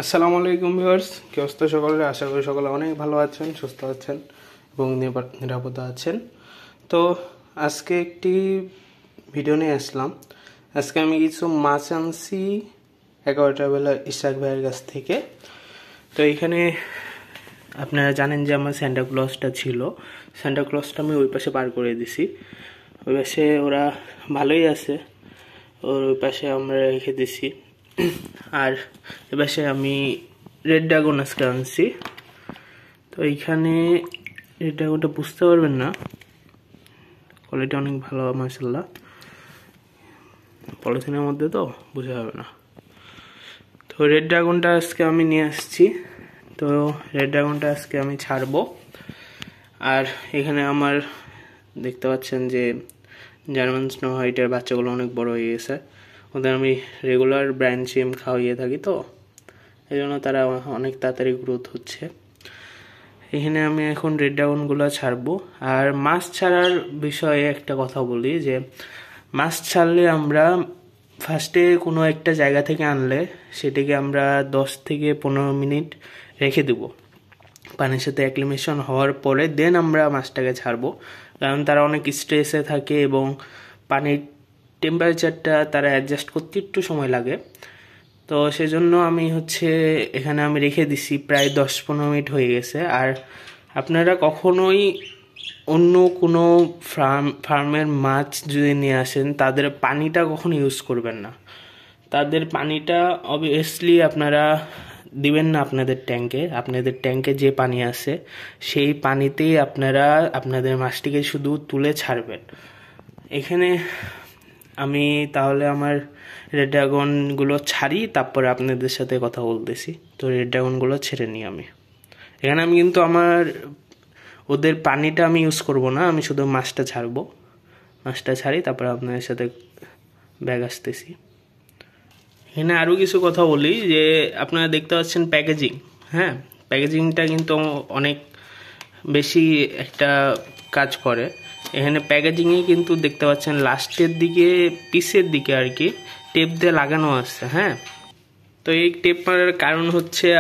আসসালামু আলাইকুম ভিউয়ার্স, কি অবস্থা সকলের? আশা করি সকলে অনেক ভালো আছেন, সুস্থ আছেন এবং নিরাপদে আছেন। তো আজকে একটি ভিডিও নিয়ে আসলাম। আজকে আমি কিছু মাছ আনছি 11টা বেলা ইশাক ভাইয়ের কাছ থেকে। তো এইখানে আপনারা জানেন যে আমার স্যান্টাক্লজটা ছিল, স্যান্টাক্লজটা আমি ওই পাশে পার করে দিছি। ওই পাশে ওরা ভালোই আছে, ওই পাশে আমরা রেখে দিছি। আর এ পাশে আমি রেড ড্রাগন আজকে আনছি। তো এইখানে রেড ড্রাগনটা বুঝতে পারবেন না, কোয়ালিটি অনেক ভালো মাশাআল্লাহ, পলিথিনের মধ্যে তো বোঝা যাবে না। তো রেড ড্রাগনটা আজকে আমি নিয়ে আসছি। তো রেড ড্রাগনটা আজকে আমি ছাড়বো। আর এখানে আমার দেখতে পাচ্ছেন যে জার্মান স্নো হোয়াইটের বাচ্চাগুলো অনেক বড় হয়ে গেছে। ওদের আমি রেগুলার ব্র্যান্ড সিম খাওয়াইয়ে থাকি, তো এই জন্য তারা অনেক তাড়াতাড়ি গ্রোথ হচ্ছে। এখানে আমি এখন রেড ড্রাগনগুলো ছাড়বো। আর মাছ ছাড়ার বিষয়ে একটা কথা বলি, যে মাছ ছাড়লে আমরা ফার্স্টে কোনো একটা জায়গা থেকে আনলে সেটাকে আমরা 10 থেকে 15 মিনিট রেখে দেবো পানির সাথে অ্যাক্লিমেশন হওয়ার পরে, দেন আমরা মাছটাকে ছাড়বো। কারণ তারা অনেক স্ট্রেসে থাকে এবং পানির টেম্পারেচারটা তারা অ্যাডজাস্ট করতে একটু সময় লাগে। তো সেজন্য আমি এখানে আমি রেখে দিছি, প্রায় 10-15 মিনিট হয়ে গেছে। আর আপনারা কখনোই অন্য কোনো ফার্মের মাছ যদি নিয়ে আসেন, তাদের পানিটা কখনো ইউজ করবেন না। তাদের পানিটা অবভিয়াসলি আপনারা দিবেন না আপনাদের ট্যাঙ্কে। আপনাদের ট্যাঙ্কে যে পানি আছে সেই পানিতেই আপনারা আপনাদের মাছটিকে শুধু তুলে ছাড়বেন। এখানে আমি তাহলে আমার রেড ড্রাগনগুলো ছাড়ি, তারপরে আপনাদের সাথে কথা বলতেছি। তো রেড ড্রাগনগুলো ছেড়ে নিই আমি। এখানে আমি কিন্তু ওদের পানিটা আমি ইউজ করব না, আমি শুধু মাছটা ছাড়বো। মাছটা ছাড়ি, তারপরে আপনাদের সাথে ব্যাগ আসতেছি। এখানে আরও কিছু কথা বলি, যে আপনারা দেখতে পাচ্ছেন প্যাকেজিং। হ্যাঁ, প্যাকেজিংটা কিন্তু অনেক বেশি একটা কাজ করে। এখানে প্যাকেজিংয়ে কিন্তু দেখতে পাচ্ছেন লাস্টের দিকে, পিসের দিকে আর কি, টেপ দিয়ে লাগানো আছে। হ্যাঁ, তো এই টেপ মারার কারণ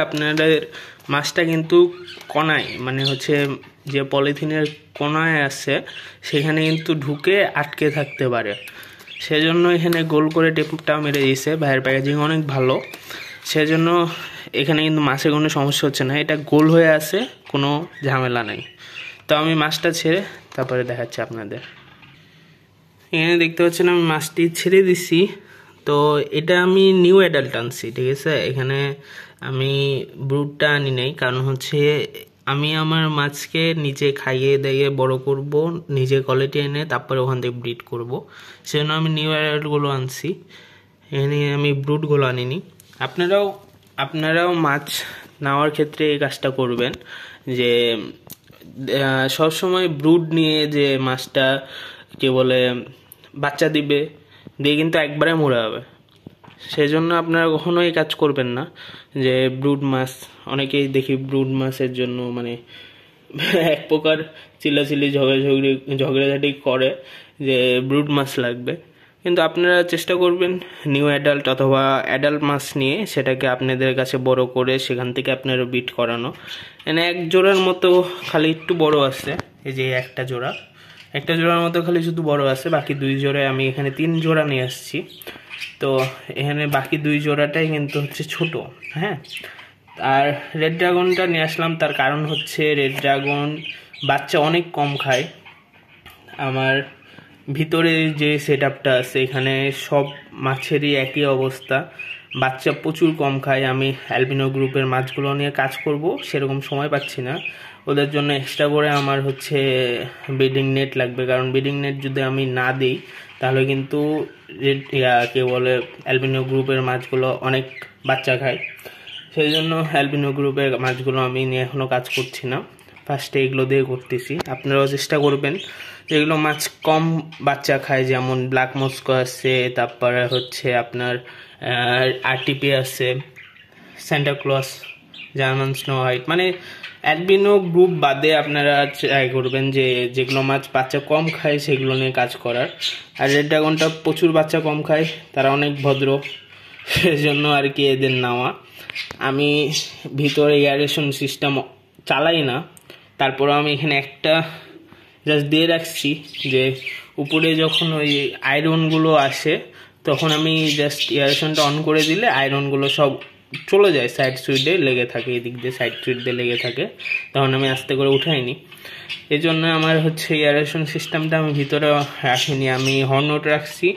আপনাদের মাছটা কিন্তু কোনায়, যে পলিথিনের কোনায় আছে সেখানে কিন্তু ঢুকে আটকে থাকতে পারে। সেজন্য এখানে গোল করে টেপটা মেরে দিয়েছে। ভাইয়ের প্যাকেজিং অনেক ভালো, সেজন্য এখানে কিন্তু মাছের কোনো সমস্যা হচ্ছে না। এটা গোল হয়ে আছে, কোনো ঝামেলা নেই। তো আমি মাছটা ছেড়ে তারপরে দেখাচ্ছি আপনাদের। এখানে দেখতে পাচ্ছেন আমি মাছটি ছেড়ে দিছি। তো এটা আমি নিউ অ্যাডাল্ট আনছি, ঠিক আছে। এখানে আমি ব্রুডটা আনি নাই, কারণ আমি আমার মাছকে নিজে খাইয়ে দিয়ে বড় করব, নিজে কোয়ালিটি এনে তারপরে ওখান থেকে ব্রিড করব। সেজন্য আমি নিউ অ্যাডাল্টগুলো আনছি, এখানে আমি ব্রুডগুলো আনিনি। আপনারাও মাছ নেওয়ার ক্ষেত্রে এই কাজটা করবেন, যে সবসময় ব্রুড নিয়ে যে মাছটা কে বলে বাচ্চা দিয়ে কিন্তু একবারে মরে যাবে। সেজন্য আপনারা কখনো এই কাজ করবেন না, যে ব্রুড মাছ। অনেকেই দেখি ব্রুড মাছের জন্য এক প্রকার চিল্লাচিল্লি ঝগড়াঝাটি করে যে ব্রুড মাছ লাগবে। কিন্তু আপনারা চেষ্টা করবেন নিউ অ্যাডাল্ট অথবা অ্যাডাল্ট মাছ নিয়ে সেটাকে আপনাদের কাছে বড় করে সেখান থেকে আপনারা বিট করানো। এনে এক জোড়ার মতো খালি একটু বড় আছে, এই যে একটা জোড়ার মতো খালি শুধু বড় আছে, বাকি 2 জোড়ায় আমি এখানে 3 জোড়া নিয়ে আসছি। তো এখানে বাকি 2 জোড়াটাই কিন্তু ছোট। হ্যাঁ, আর রেড ড্রাগনটা নিয়ে আসলাম, তার কারণ রেড ড্রাগন বাচ্চা অনেক কম খায়। আমার ভিতরে যে সেট আপটা আছে এখানে সব মাছেরই একই অবস্থা, বাচ্চা প্রচুর কম খায়। আমি অ্যালবিনো গ্রুপের মাছগুলো নিয়ে কাজ করব, সেরকম সময় পাচ্ছি না। ওদের জন্য এক্সট্রা করে আমার ব্রিডিং নেট লাগবে, কারণ ব্রিডিং নেট যদি আমি না দিই তাহলে কিন্তু অ্যালবিনো গ্রুপের মাছগুলো অনেক বাচ্চা খায়। সেই জন্য অ্যালবিনো গ্রুপের মাছগুলো আমি নিয়ে এখনও কাজ করছি না, ফার্স্টে এগুলো দিয়ে করতেছি। আপনারাও চেষ্টা করবেন যেগুলো মাছ কম বাচ্চা খায়, যেমন ব্ল্যাক মস্কো আছে, তারপরে আপনার আরটিপি আছে, Santa Claus, German snow white, albino group বাদে আপনারা ট্রাই করবেন যে যেগুলো মাছ বাচ্চা কম খায় সেগুলো নিয়ে কাজ করার। আর রেড ড্রাগনটা প্রচুর বাচ্চা কম খায়, তারা অনেক ভদ্র, সেজন্য আর কি এদের নেওয়া। আমি ভিতরে এয়ারেশন সিস্টেম চালাই না, তারপরও আমি এখানে একটা জাস্ট দিয়ে রাখছি যে উপরে যখন ওই আয়রনগুলো আসে তখন আমি জাস্ট এয়ারেশনটা অন করে দিলে আয়রনগুলো সব চলে যায়, সাইড সুইডে লেগে থাকে, এদিক দিয়ে সাইড সুইড দিয়ে লেগে থাকে, তখন আমি আস্তে করে উঠাইনি। এই জন্য আমার হচ্ছে এয়ারেশন সিস্টেমটা আমি ভিতরে রাখিনি, আমি হর্নট রাখছি।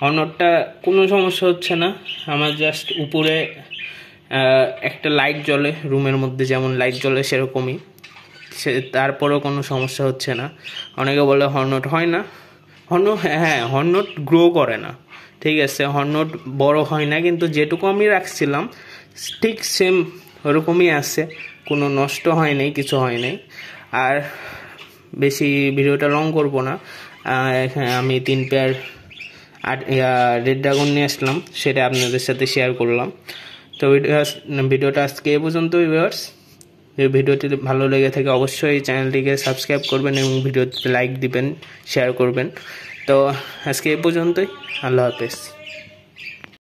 হর্নটটা কোনো সমস্যা হচ্ছে না, আমার জাস্ট উপরে একটা লাইট জ্বলে, রুমের মধ্যে যেমন লাইট জ্বলে সেরকমই, তারপরেও কোনো সমস্যা হচ্ছে না। অনেকে বলে হর্নট হয় না, হ্যাঁ হর্নট গ্রো করে না, ঠিক আছে, হর্নট বড় হয় না, কিন্তু যেটুকু আমি রাখছিলাম ঠিক সেম ওরকমই আছে, কোনো নষ্ট হয় নাই, কিছু হয় নাই। আর বেশি ভিডিওটা লং করবো না, আমি 3 পেয়ার রেড ড্রাগন নিয়ে আসলাম, সেটা আপনাদের সাথে শেয়ার করলাম। তো ভিডিওটা আজকে এ পর্যন্তই ভিউয়ার্স। এই ভিডিওটি ভালো লেগে থাকে অবশ্যই চ্যানেলটিকে সাবস্ক্রাইব করবেন এবং ভিডিওতে লাইক দিবেন, শেয়ার করবেন। তো আজকে এ পর্যন্তই, আল্লাহ হাফেজ।